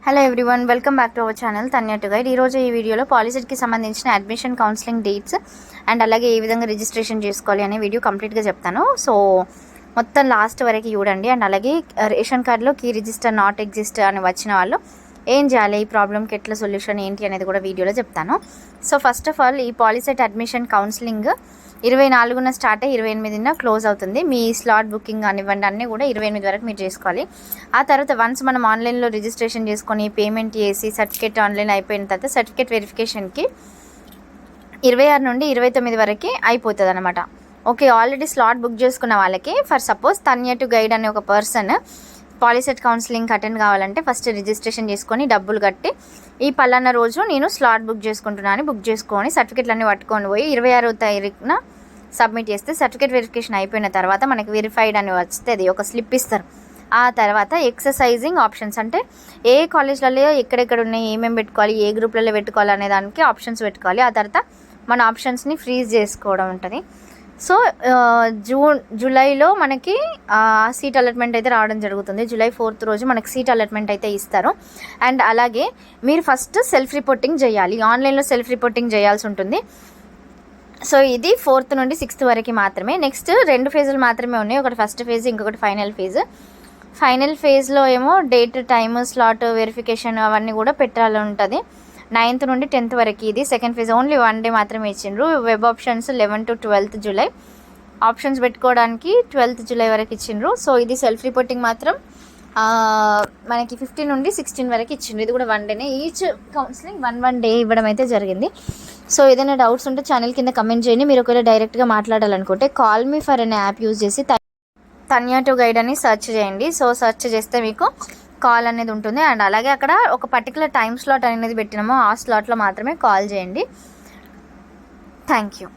Hello everyone, welcome back to our channel Tanya to guide. ఈరోజు ఈ వీడియోలో పాలిసెట్కి సంబంధించిన అడ్మిషన్ కౌన్సిలింగ్ డేట్స్ అండ్ అలాగే ఏ విధంగా రిజిస్ట్రేషన్ చేసుకోవాలి అనే వీడియో కంప్లీట్గా చెప్తాను. సో మొత్తం లాస్ట్ వరకు చూడండి. అండ్ అలాగే రేషన్ కార్డులో కీ రిజిస్టర్ నాట్ ఎగ్జిస్ట్ అని వచ్చిన వాళ్ళు ఏం చేయాలి, ఈ ప్రాబ్లమ్కి ఎట్లా సొల్యూషన్ ఏంటి అనేది కూడా వీడియోలో చెప్తాను. సో ఫస్ట్ ఆఫ్ ఆల్ ఈ పాలిసెట్ అడ్మిషన్ కౌన్సిలింగ్ 24న స్టార్ట్ అయ్యి 28న క్లోజ్ అవుతుంది. మీ స్లాట్ బుకింగ్ కానివ్వండి అన్నీ కూడా 28 వరకు మీరు చేసుకోవాలి. ఆ తర్వాత వన్స్ మనం ఆన్లైన్లో రిజిస్ట్రేషన్ చేసుకొని పేమెంట్ చేసి సర్టిఫికేట్ ఆన్లైన్ అయిపోయిన తర్వాత సర్టిఫికేట్ వెరిఫికేషన్కి 26 నుండి 29 వరకు అయిపోతుంది అనమాట. ఓకే, ఆల్రెడీ స్లాట్ బుక్ చేసుకున్న వాళ్ళకి for suppose Tanya to guide అనే ఒక పర్సన్ పాలిసెట్ కౌన్సిలింగ్కి అటెండ్ కావాలంటే ఫస్ట్ రిజిస్ట్రేషన్ చేసుకొని డబ్బులు కట్టి ఈ పలానా రోజు నేను స్లాట్ బుక్ చేసుకుంటున్నాను బుక్ చేసుకొని సర్టిఫికేట్లు అన్నీ పట్టుకొని పోయి 26వ తారీఖున సబ్మిట్ చేస్తే సర్టిఫికేట్ వెరిఫికేషన్ అయిపోయిన తర్వాత మనకి వెరిఫైడ్ అని వస్తుంది, ఒక స్లిప్ ఇస్తారు. ఆ తర్వాత ఎక్సర్సైజింగ్ ఆప్షన్స్ అంటే ఏ కాలేజ్లలో ఎక్కడెక్కడ ఉన్నాయి, ఏమేమి పెట్టుకోవాలి, ఏ గ్రూప్లలో పెట్టుకోవాలి అనే దానికి ఆప్షన్స్ పెట్టుకోవాలి. ఆ తర్వాత మన ఆప్షన్స్ని ఫ్రీజ్ చేసుకోవడం ఉంటుంది. సో జూలైలో మనకి సీట్ అలాట్మెంట్ అయితే రావడం జరుగుతుంది. జూలై 4th రోజు మనకి సీట్ అలాట్మెంట్ అయితే ఇస్తారు. అండ్ అలాగే మీరు ఫస్ట్ సెల్ఫ్ రిపోర్టింగ్ చేయాలి, ఆన్లైన్లో సెల్ఫ్ రిపోర్టింగ్ చేయాల్సి ఉంటుంది. సో ఇది 4th నుండి 6th వరకు మాత్రమే. నెక్స్ట్ 2 ఫేజులు మాత్రమే ఉన్నాయి, ఒకటి ఫస్ట్ ఫేజ్ ఇంకొకటి ఫైనల్ ఫేజ్. ఫైనల్ ఫేజ్లో ఏమో డేట్, టైమ్, స్లాట్ వెరిఫికేషన్ అవన్నీ కూడా పెట్టాలి ఉంటుంది. 9th నుండి 10th వరకు ఇది సెకండ్ ఫేజ్. ఓన్లీ 1 డే మాత్రమే ఇచ్చిండ్రు. Web options 11 to 12th July options పెట్టుకోవడానికి 12th జూలై వరకు ఇచ్చిండ్రు. సో ఇది సెల్ఫ్ రిపోర్టింగ్ మాత్రం మనకి 15 నుండి 16 వరకు ఇచ్చిండ్రు. ఇది కూడా 1 డేనే. ఈచ్ కౌన్సిలింగ్ 1 డే ఇవ్వడం అయితే జరిగింది. సో ఏదైనా డౌట్స్ ఉంటే ఛానల్ కింద కమెంట్ చేయండి. మీరు ఒకవేళ డైరెక్ట్గా మాట్లాడాలనుకుంటే కాల్ మీ ఫర్ అనే యాప్ యూజ్ చేసి తన్య టు గైడ్ అని సెర్చ్ చేయండి. సో సెర్చ్ చేస్తే మీకు కాల్ అనేది ఉంటుంది. అండ్ అలాగే అక్కడ ఒక పర్టికులర్ టైం స్లాట్ అనేది పెట్టినామో ఆ స్లాట్లో మాత్రమే కాల్ చేయండి. Thank you.